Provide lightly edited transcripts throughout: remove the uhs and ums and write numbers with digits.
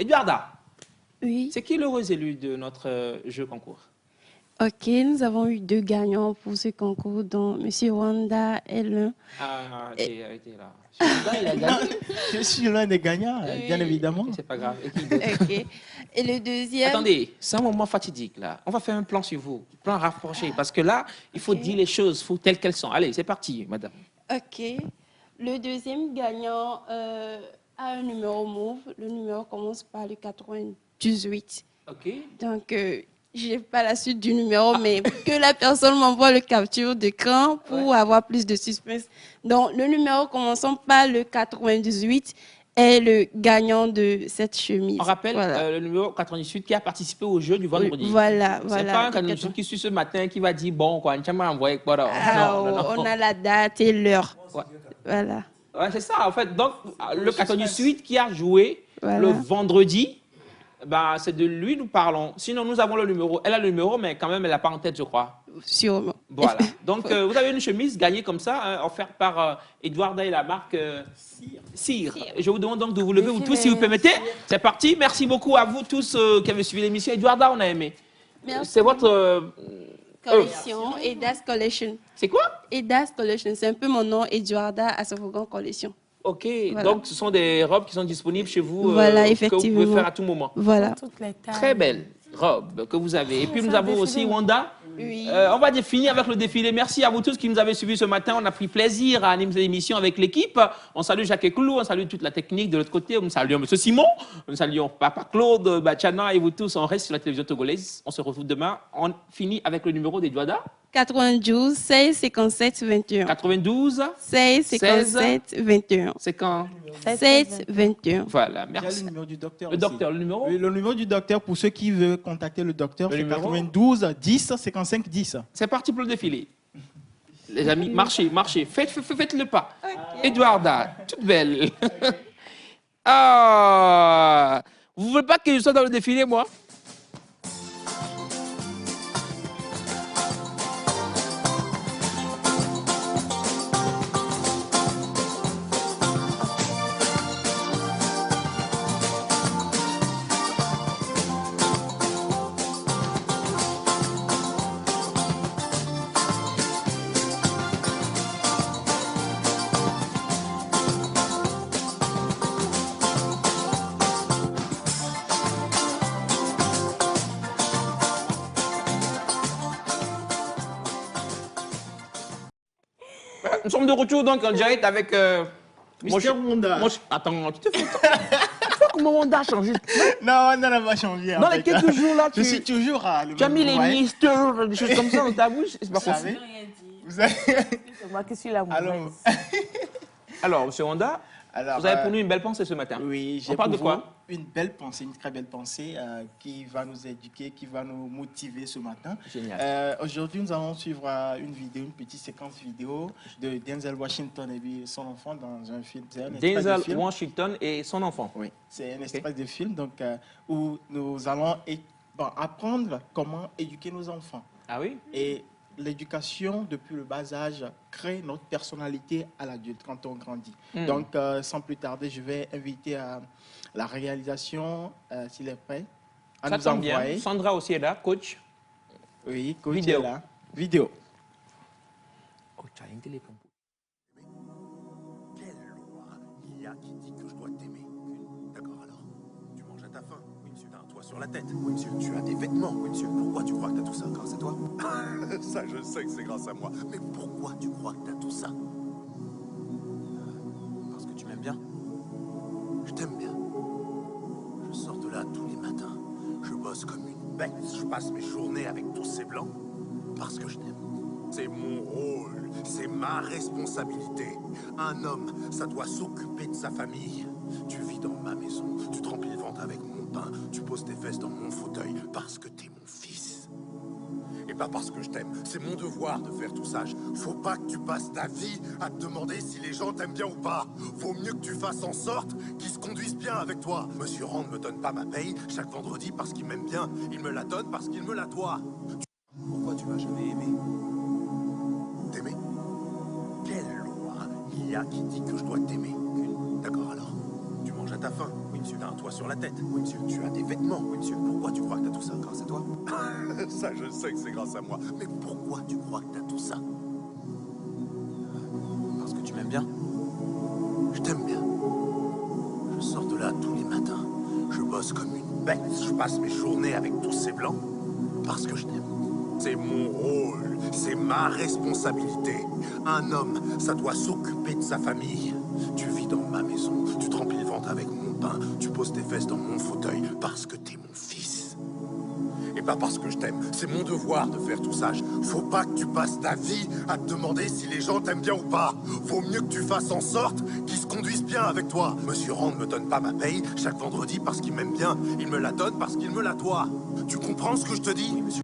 Eduarda, Oui. c'est qui l'heureux élu de notre jeu concours? Ok, nous avons eu 2 gagnants pour ce concours, dont M. Wanda est l'un. Ah, arrêtez là. Celui-là, il a gagné. Je suis l'un des gagnants, bien Oui. évidemment. Ok, c'est pas grave. Et qui d'autre? Ok. Et le deuxième. Attendez, c'est un moment fatidique là. On va faire un plan sur vous, plan rapproché, parce que là, il faut Ok. dire les choses telles qu'elles sont. Allez, c'est parti, madame. Ok. Le deuxième gagnant a un numéro mauve. Le numéro commence par le 98. Ok. Donc, je n'ai pas la suite du numéro, mais que la personne m'envoie le capture d'écran pour avoir plus de suspense. Donc, le numéro commençant par le 98 est le gagnant de cette chemise. On rappelle Voilà. le numéro 98 qui a participé au jeu du vendredi. Voilà, C'est voilà. pas un 98 qui suit ce matin qui va dire bon, quoi, on m'a envoyé quoi. Ah, on a la date et l'heure. Ouais. Voilà. Ouais, c'est ça, en fait. Donc, le 98 qui a joué Voilà. le vendredi, bah, c'est de lui nous parlons. Sinon, nous avons le numéro. Elle a le numéro, mais quand même, elle n'a pas en tête, je crois. Sûrement. Voilà. Donc, vous avez une chemise gagnée comme ça, hein, offerte par Eduarda et la marque Cire. Je vous demande donc de vous lever, vous tous, si vous permettez. C'est parti. Merci beaucoup à vous tous qui avez suivi l'émission. Eduarda, on a aimé. Merci. C'est votre... Collection, Edas Collection. C'est quoi? Edas Collection, c'est un peu mon nom, Eduarda Asafogan Collection. Ok, Voilà. donc ce sont des robes qui sont disponibles chez vous, Voilà, que vous effectivement. pouvez faire à tout moment. Voilà. Très belle robe que vous avez. Et puis nous avons aussi Wanda. Oui. On va finir avec le défilé. Merci à vous tous qui nous avez suivis ce matin. On a pris plaisir à animer l'émission avec l'équipe. On salue Jacques Eklou, on salue toute la technique de l'autre côté. Nous saluons M. Simon, nous saluons Papa Claude, Bachana et vous tous. On reste sur la télévision togolaise. On se retrouve demain. On finit avec le numéro d'Eduarda. 92 16 57 21. 92 16 57 21. C'est quand? 16 21. Voilà, Il y a merci. le numéro du docteur Le aussi. docteur, le numéro? Oui, le numéro du docteur, pour ceux qui veulent contacter le docteur, Le c'est numéro 92 10 55 10. C'est parti pour le défilé. Les amis, marchez, marchez. Faites le pas. Eduarda, toute belle. Ah, vous ne voulez pas que je sois dans le défilé, moi? Nous sommes de retour donc en direct avec Mister Wanda. Attends, tu te fais comment Wanda a changé? Non, on n'a pas changé. Dans les quelques jours là, Je suis toujours à le tu as même mis les travail. Mister, des choses comme ça dans ta bouche. C'est pas Vous savez, possible. vous avez... C'est moi qui suis la Alors, mauvaise. Alors, monsieur Wanda, alors, vous avez pour nous une belle pensée ce matin. oui, j'ai On parle de pour quoi? vous une belle pensée, une très belle pensée qui va nous éduquer, qui va nous motiver ce matin. Génial. Aujourd'hui, nous allons suivre une vidéo, une petite séquence vidéo de Denzel Washington et son enfant dans un film. C'est un extrait de Denzel film. Washington et son enfant. Oui, c'est un extrait de film donc, où nous allons apprendre comment éduquer nos enfants. Ah oui? Et l'éducation, depuis le bas âge, crée notre personnalité à l'adulte quand on grandit. Donc, sans plus tarder, je vais inviter à la réalisation, s'il est prêt, à Ça nous tombe bien. envoyer. Sandra aussi est là, coach. Oui, coach Vidéo. est là. Vidéo. Oh, tu as une téléphone. Quelle loi il y a qui dit que je dois t'aimer? D'accord alors. Tu manges à ta faim? Oui monsieur, t'as un toit sur la tête? Oui monsieur, tu as des vêtements? Oui monsieur, pourquoi tu crois que t'as tout ça? Grâce à toi? Ça je sais que c'est grâce à moi. Mais pourquoi tu crois que t'as tout ça? Parce que tu m'aimes bien? Je t'aime bien. Je sors de là tous les matins. Je bosse comme une bête. Je passe mes journées avec tous ces blancs. Parce que je t'aime. C'est mon rôle, c'est ma responsabilité. Un homme, ça doit s'occuper de sa famille. Tu vis dans ma maison, tu te remplis le ventre avec mon pain, tu poses tes fesses dans mon fauteuil parce que t'es mon fils. Et pas parce que je t'aime, c'est mon devoir de faire tout ça. Faut pas que tu passes ta vie à te demander si les gens t'aiment bien ou pas. Vaut mieux que tu fasses en sorte qu'ils se conduisent bien avec toi. Monsieur Rand me donne pas ma paye chaque vendredi parce qu'il m'aime bien. Il me la donne parce qu'il me la doit. Pourquoi tu m'as jamais aimé? T'aimer? Quelle loi il y a qui dit que je dois t'aimer? D'accord alors. Tu manges à ta faim? Oui monsieur. monsieur, tu as un toit sur la tête. Oui, monsieur, tu as des vêtements. Oui, monsieur, pourquoi tu crois que tu as tout ça? Grâce à toi? Ça, je sais que c'est grâce à moi. Mais pourquoi tu crois que tu as tout ça? Parce que tu m'aimes bien? Je t'aime bien. Je sors de là tous les matins. Je bosse comme une bête. Je passe mes journées avec tous ces blancs. Parce que je t'aime. C'est mon rôle. C'est ma responsabilité. Un homme, ça doit s'occuper de sa famille. Tu vis dans ma maison. Tu te remplis le ventre avec mon pain. Tu poses tes fesses dans mon fauteuil. Parce que t'es mon fils. Et pas parce que je t'aime. C'est mon devoir de faire tout ça. Faut pas que tu passes ta vie à te demander si les gens t'aiment bien ou pas. Vaut mieux que tu fasses en sorte qu'ils se conduisent bien avec toi. Monsieur Rand ne me donne pas ma paye chaque vendredi parce qu'il m'aime bien. Il me la donne parce qu'il me la doit. Tu comprends ce que je te dis? Oui, monsieur.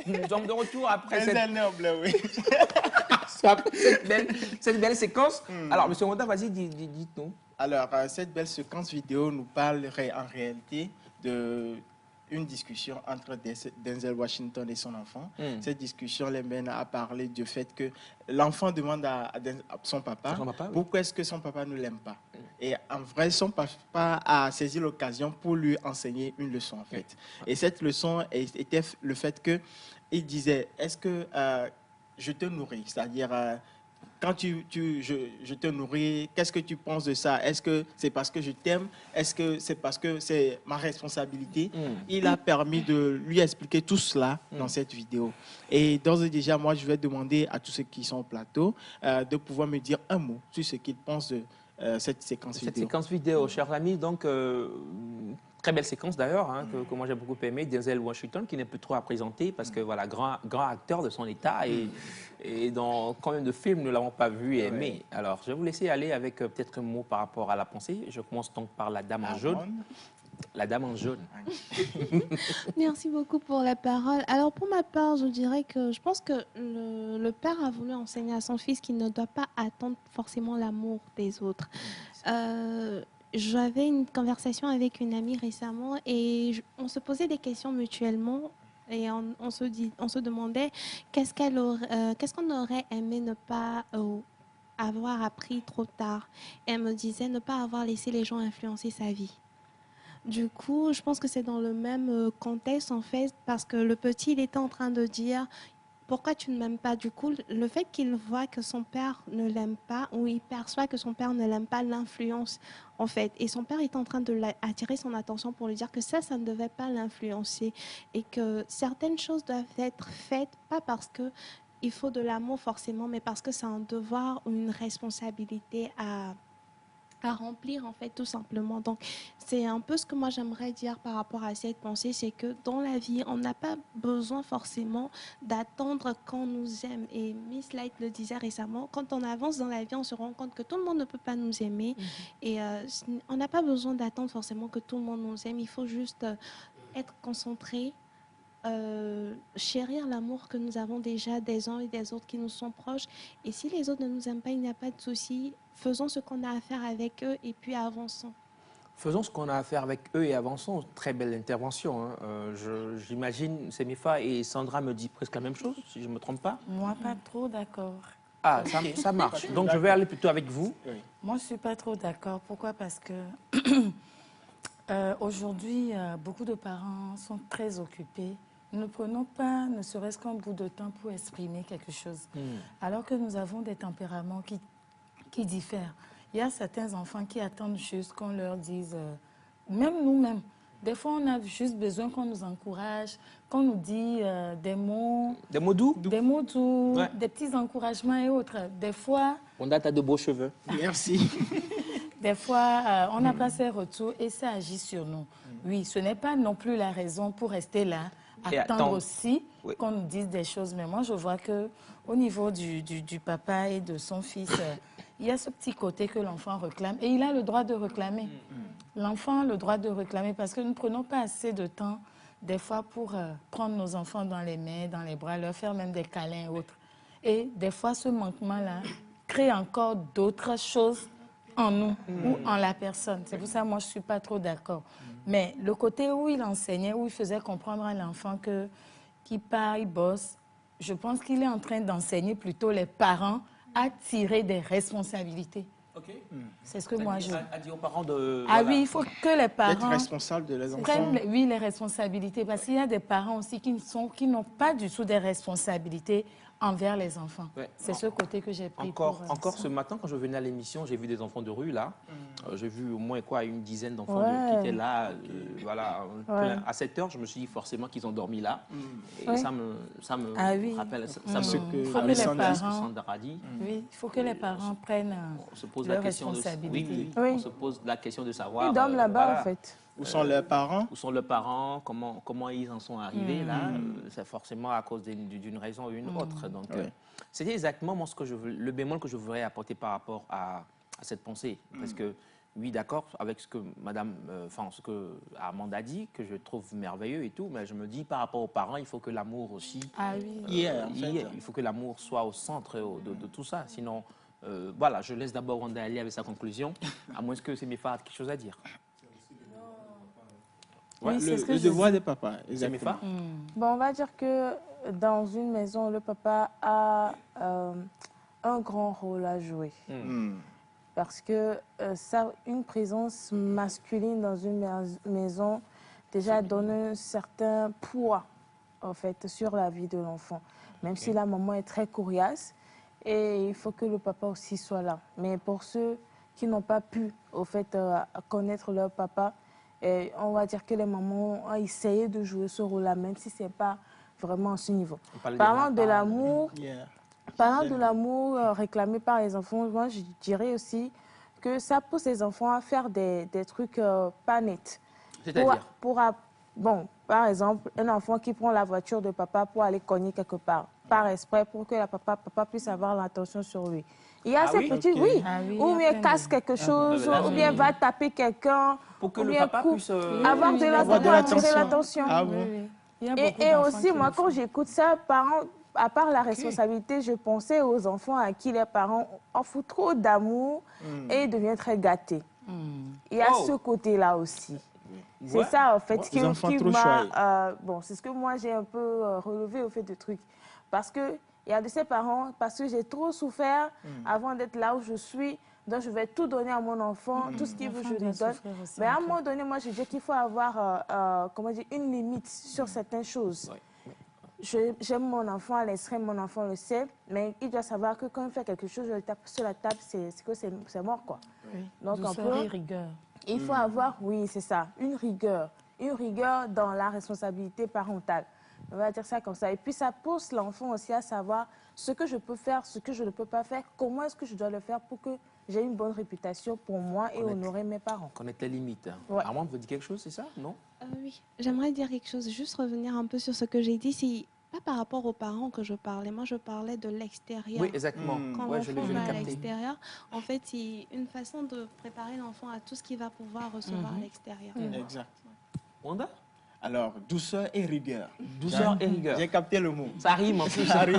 Nous sommes de retour après Très cette... noble, oui. cette belle séquence. Alors, monsieur Monta, vas-y, dites-nous. Alors, cette belle séquence vidéo nous parlerait en réalité de une discussion entre Denzel Washington et son enfant. Cette discussion les mène à parler du fait que l'enfant demande à son papa, pourquoi est-ce que son papa ne l'aime pas. Et en vrai, son papa a saisi l'occasion pour lui enseigner une leçon, en fait. Et cette leçon était le fait que il disait, est-ce que je te nourris, c'est-à-dire quand je te nourris, qu'est-ce que tu penses de ça? Est-ce que c'est parce que je t'aime? Est-ce que c'est parce que c'est ma responsabilité? Il a permis de lui expliquer tout cela dans cette vidéo. Et d'ores et déjà, moi, je vais demander à tous ceux qui sont au plateau de pouvoir me dire un mot sur ce qu'ils pensent de cette séquence vidéo. Cette séquence vidéo, chers amis, donc... très belle séquence d'ailleurs, hein, que moi j'ai beaucoup aimé, Denzel Washington, qui n'est plus trop à présenter parce que voilà, grand acteur de son état et dans combien de films nous ne l'avons pas vu et aimé. Alors je vais vous laisser aller avec peut-être un mot par rapport à la pensée. Je commence donc par la dame en jaune. La dame en jaune. Merci beaucoup pour la parole. Alors pour ma part, je dirais que je pense que le père a voulu enseigner à son fils qu'il ne doit pas attendre forcément l'amour des autres. J'avais une conversation avec une amie récemment et on se posait des questions mutuellement et on se demandait qu'est-ce qu'on aurait aimé ne pas avoir appris trop tard. Et elle me disait ne pas avoir laissé les gens influencer sa vie. Du coup, je pense que c'est dans le même contexte en fait parce que le petit, il était en train de dire pourquoi tu ne m'aimes pas? Du coup, le fait qu'il voit que son père ne l'aime pas, ou il perçoit que son père ne l'aime pas, l'influence, en fait. Et son père est en train de attirer son attention pour lui dire que ça ne devait pas l'influencer. Et que certaines choses doivent être faites, pas parce que il faut de l'amour forcément, mais parce que c'est un devoir ou une responsabilité à remplir en fait tout simplement. Donc c'est un peu ce que moi j'aimerais dire par rapport à cette pensée, c'est que dans la vie on n'a pas besoin forcément d'attendre qu'on nous aime. Et Miss Light le disait récemment, quand on avance dans la vie on se rend compte que tout le monde ne peut pas nous aimer et on n'a pas besoin d'attendre forcément que tout le monde nous aime. Il faut juste être concentré, chérir l'amour que nous avons déjà des uns et des autres qui nous sont proches. Et si les autres ne nous aiment pas, il n'y a pas de souci. Faisons ce qu'on a à faire avec eux et puis avançons. Faisons ce qu'on a à faire avec eux et avançons. Très belle intervention. Hein. J'imagine, Semifa et Sandra me disent presque la même chose, si je ne me trompe pas. Moi, pas trop d'accord. Ah, ça marche. Donc, je vais aller plutôt avec vous. Moi, je ne suis pas trop d'accord. Pourquoi? Parce que aujourd'hui, beaucoup de parents sont très occupés. Nous ne prenons pas, ne serait-ce qu'un bout de temps pour exprimer quelque chose. Alors que nous avons des tempéraments qui diffèrent. Il y a certains enfants qui attendent juste qu'on leur dise, même nous-mêmes, des fois on a juste besoin qu'on nous encourage, qu'on nous dise des mots... Des mots doux? Des mots doux, des petits encouragements et autres. Des fois... On a de beaux cheveux. Merci. Des fois, on n'a pas ces retours et ça agit sur nous. Oui, ce n'est pas non plus la raison pour rester là, attendre aussi qu'on nous dise des choses. Mais moi, je vois qu'au niveau du papa et de son fils, il y a ce petit côté que l'enfant réclame et il a le droit de réclamer. L'enfant a le droit de réclamer parce que nous ne prenons pas assez de temps, des fois, pour prendre nos enfants dans les mains, dans les bras, leur faire même des câlins et autres. Et des fois, ce manquement-là crée encore d'autres choses en nous ou en la personne. C'est pour ça que moi, je ne suis pas trop d'accord. Mais le côté où il enseignait, où il faisait comprendre à l'enfant qu'il part, il bosse, je pense qu'il est en train d'enseigner plutôt les parents à tirer des responsabilités. Ok. C'est ce que moi je... À dire aux parents de... Ah voilà. oui, il faut que les parents... D'être responsable de les enfants. prennent, oui, les responsabilités. Parce qu'il y a des parents aussi qui n'ont pas du tout des responsabilités envers les enfants. Ouais. C'est ce côté que j'ai pris Encore pour, ce matin, quand je venais à l'émission, j'ai vu des enfants de rue, là. J'ai vu au moins une dizaine d'enfants Ouais. qui étaient là. Voilà. Ouais. À 7 heures, je me suis dit forcément qu'ils ont dormi là. Et Oui. ça me Ah oui. rappelle... Ça Ce me que rappelle les ce que parents- Sandra a dit. Oui, il faut que les parents prennent On se pose la leurs question de... responsabilités. Oui. Oui. On se pose la question de savoir... Ils dorment là-bas, voilà, en fait. Où sont leurs parents? Où sont leurs parents, comment ils en sont arrivés là, c'est forcément à cause d'une raison ou une autre. Donc, Oui. c'était exactement moi, le bémol que je voudrais apporter par rapport à cette pensée. Parce que, oui, d'accord, avec ce que ce que Armand a dit, que je trouve merveilleux et tout, mais je me dis, par rapport aux parents, il faut que l'amour aussi, Ah oui. il faut que l'amour soit au centre de tout ça. Sinon, voilà, je laisse d'abord Wanda aller avec sa conclusion, à moins que Semifa ait quelque chose à dire. Oui, c'est ce que le je devoir dis. des papas, exactement. Semifa? Bon, on va dire que dans une maison, le papa a un grand rôle à jouer. Parce que une présence masculine dans une maison déjà donne un certain poids en fait, sur la vie de l'enfant. Même si la maman est très coriace, et il faut que le papa aussi soit là. Mais pour ceux qui n'ont pas pu au fait, connaître leur papa, on va dire que les mamans ont essayé de jouer ce rôle-là, même si ce n'est pas vraiment à ce niveau. Parlant de l'amour, réclamé par les enfants, moi je dirais aussi que ça pousse les enfants à faire des trucs pas nets. C'est-à-dire Bon, par exemple, un enfant qui prend la voiture de papa pour aller cogner quelque part, par exprès, pour que papa puisse avoir l'attention sur lui. Il y a ces petits, Ah oui, ou il y a bien plein casse quelque chose, là, ou bien va taper quelqu'un, pour que ou le bien papa puisse... avoir de Avoir de l'attention. l'attention. Ah bon? Il y a beaucoup Et d'enfants aussi, qui moi, le quand font. j'écoute ça, à part la responsabilité, je pensais aux enfants à qui les parents offrent trop d'amour et deviennent très gâtés. Il y a ce côté-là aussi. C'est ça, en fait, Les enfants trop bon, c'est ce que moi, j'ai un peu relevé au fait de truc. Parce qu'il y a de ces parents, parce que j'ai trop souffert avant d'être là où je suis, donc je vais tout donner à mon enfant, tout ce qu'il veut, je lui donne. Mais à un moment donné, moi, je dis qu'il faut avoir une limite sur certaines choses. J'aime mon enfant à l'extrême, mon enfant le sait, mais il doit savoir que quand il fait quelque chose, je le tape sur la table, c'est mort, quoi. Oui. Donc, Douceur et rigueur. il faut avoir, oui, c'est ça, une rigueur dans la responsabilité parentale. On va dire ça comme ça. Et puis, ça pousse l'enfant aussi à savoir ce que je peux faire, ce que je ne peux pas faire, comment est-ce que je dois le faire pour que j'ai une bonne réputation pour moi et honorer mes parents. Connaître les limites. Ouais. Armand veut dire quelque chose, c'est ça? Non? Oui, j'aimerais dire quelque chose, juste revenir un peu sur ce que j'ai dit. C'est pas par rapport aux parents que je parlais, moi je parlais de l'extérieur. Oui, exactement. Quand Ouais, je l'enfant l'ai va à capté. l'extérieur, en fait, c'est une façon de préparer l'enfant à tout ce qu'il va pouvoir recevoir à l'extérieur. Exact. Wanda? Alors, douceur et rigueur. Douceur et rigueur. J'ai capté le mot. Ça rime en plus. Ça arrive.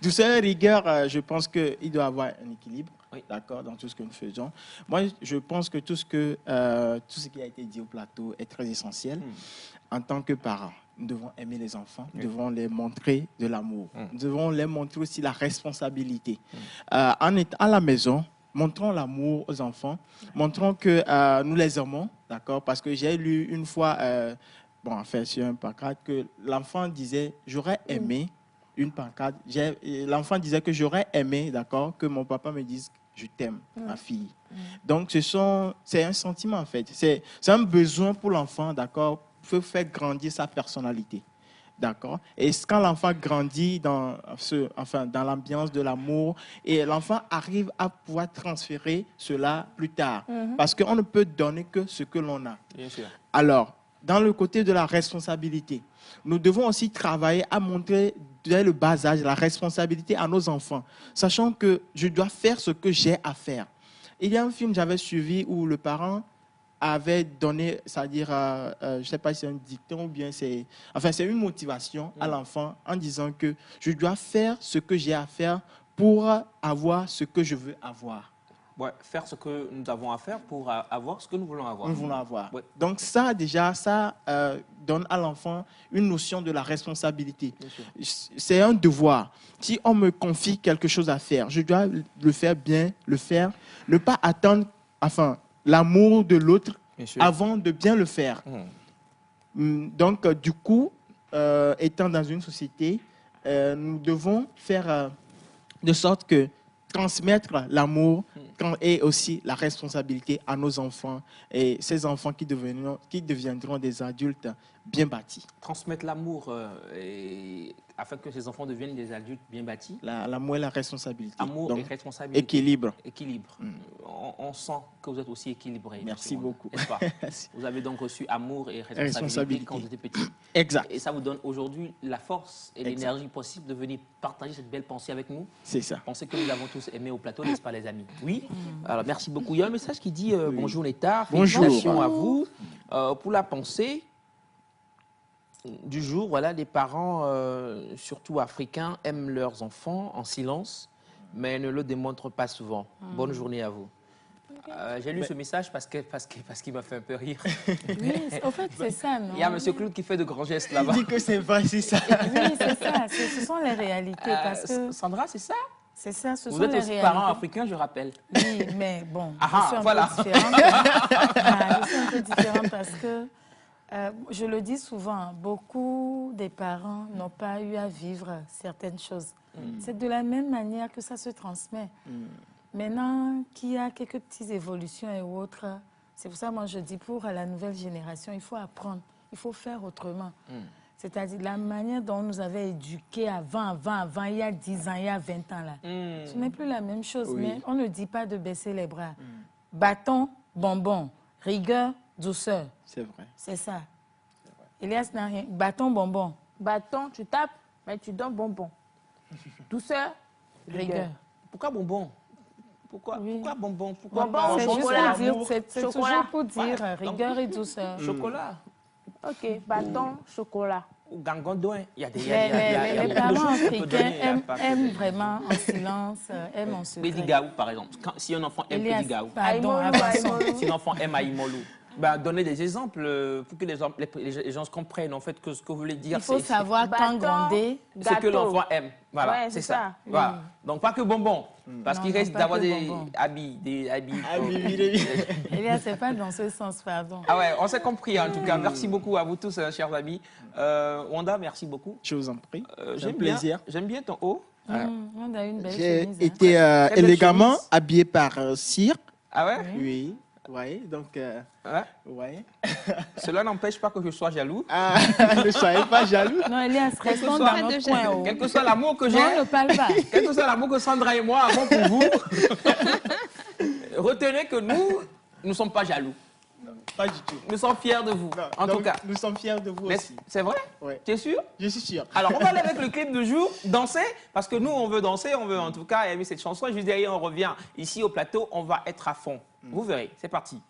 Douceur et rigueur, je pense qu'il doit y avoir un équilibre, d'accord, dans tout ce que nous faisons. Moi, je pense que tout ce qui a été dit au plateau est très essentiel. En tant que parents, nous devons aimer les enfants, nous devons les montrer de l'amour. Nous devons les montrer aussi la responsabilité. En étant à la maison, montrons l'amour aux enfants, montrons que nous les aimons, d'accord? Parce que j'ai lu une fois, sur un pancarte, que l'enfant disait « j'aurais aimé » une pancarte. L'enfant disait que j'aurais aimé, d'accord, que mon papa me dise « je t'aime, ma fille ». Donc, c'est un sentiment, en fait. C'est un besoin pour l'enfant, d'accord, pour faire grandir sa personnalité. D'accord. Et quand l'enfant grandit dans l'ambiance de l'amour, et l'enfant arrive à pouvoir transférer cela plus tard. Parce qu'on ne peut donner que ce que l'on a. Bien sûr. Alors, dans le côté de la responsabilité, nous devons aussi travailler à montrer dès le bas âge la responsabilité à nos enfants, sachant que je dois faire ce que j'ai à faire. Il y a un film que j'avais suivi où le parent avait donné, c'est-à-dire, je ne sais pas si c'est un dicton ou bien c'est une motivation à l'enfant en disant que je dois faire ce que j'ai à faire pour avoir ce que je veux avoir. Ouais, faire ce que nous avons à faire pour avoir ce que nous voulons avoir. Nous voulons avoir. Ouais. Donc ça, déjà, ça donne à l'enfant une notion de la responsabilité. C'est un devoir. Si on me confie quelque chose à faire, je dois le faire bien, le faire, ne pas attendre l'amour de l'autre avant de bien le faire. Donc, du coup, étant dans une société, nous devons faire de sorte que transmettre l'amour et aussi la responsabilité à nos enfants et ces enfants qui deviendront des adultes bien bâtis. Transmettre l'amour afin que ces enfants deviennent des adultes bien bâtis. L'amour et la responsabilité. Amour donc, et responsabilité. Équilibre. On sent que vous êtes aussi équilibré. Merci beaucoup. N'est-ce pas? Vous avez donc reçu amour et responsabilité quand vous étiez petit. Exact. Et ça vous donne aujourd'hui la force et l'énergie possible de venir partager cette belle pensée avec nous. C'est ça. Pensez que nous l'avons tous aimé au plateau, n'est-ce pas les amis? Oui. Alors merci beaucoup. Il y a un message qui dit bonjour Netta, félicitations à vous pour la pensée du jour. Voilà, les parents, surtout africains, aiment leurs enfants en silence, mais ne le démontrent pas souvent. Bonne journée à vous. J'ai lu ce message parce qu'il m'a fait un peu rire. Oui, en fait, c'est ça, non? Il y a M. Claude qui fait de grands gestes là-bas. Il dit que c'est vrai, c'est ça. Oui, c'est ça. Ce sont les réalités. Parce que Sandra, c'est ça? c'est ça, ce Vous sont êtes les aussi réalités. parents africains, je rappelle. Oui, mais bon, Ah, je suis un voilà. peu différente. Je suis un peu différente parce que, je le dis souvent, beaucoup des parents n'ont pas eu à vivre certaines choses. C'est de la même manière que ça se transmet. Maintenant qu'il y a quelques petites évolutions et autres, c'est pour ça que moi je dis pour la nouvelle génération, il faut apprendre, il faut faire autrement. C'est-à-dire la manière dont on nous avait éduqués avant, il y a 10 ans, il y a 20 ans, là. Ce n'est plus la même chose, mais on ne dit pas de baisser les bras. Bâton, bonbon, rigueur, douceur. C'est vrai. C'est ça. Elias n'a rien. Bâton, bonbon. Bâton, tu tapes, mais tu donnes bonbon. Douceur, Rigueur. Pourquoi bonbon? Pourquoi bonbon? Pourquoi Bonbon pas au C'est juste chocolat. pour dire, c'est Chocolat. toujours pour dire Ouais. rigueur et douceur. Chocolat Ok, bâton, chocolat. ou gangondouin? Il y a des Les beaucoup de parents choses qu'on peut donner, africains il y a pas que- aiment vraiment en silence, aiment en secret. Petit gaou, par exemple. Si un enfant aime Elias, petit gaou, pardon, Aïmolou, attention. Aïmolou. si l'enfant aime Aïmolou, ben, donnez des exemples pour que les gens comprennent en fait que ce que vous voulez dire. Il faut savoir quand Bâton, gronder. ce que gâteau. l'enfant aime. Voilà, Ouais, c'est c'est ça. ça. Voilà. Donc pas que bonbon, parce Non, qu'il non, risque pas d'avoir que des bonbon. habits. Elias, c'est pas dans ce sens, pardon. Ah ouais, on s'est compris en tout cas. Merci beaucoup à vous tous, chers amis. Wanda, merci beaucoup. Je vous en prie. C'est un J'aime plaisir. bien ton haut. On a une belle J'ai chemise. hein. été Très belle élégamment chemise. habillé par Cyr. Ah ouais? Oui. Ouais, donc, Ouais. ouais. Cela n'empêche pas que je sois jaloux. Ah, ne soyez pas jaloux. Non, Elias, restons soit- dans notre coin. Oh. Quel que soit l'amour que j'ai, Non, ne parle pas. quel que soit l'amour que Sandra et moi avons pour vous, retenez que nous ne sommes pas jaloux. Pas du tout. Nous sommes fiers de vous. Non, En donc, tout cas. nous sommes fiers de vous Mais aussi. c'est vrai? Ouais. Tu es sûr? Je suis sûr. Alors, on va aller avec le clip du jour, danser, parce que nous, on veut danser, on veut en tout cas aimer cette chanson. Juste derrière, on revient ici au plateau, on va être à fond. Vous verrez, c'est parti.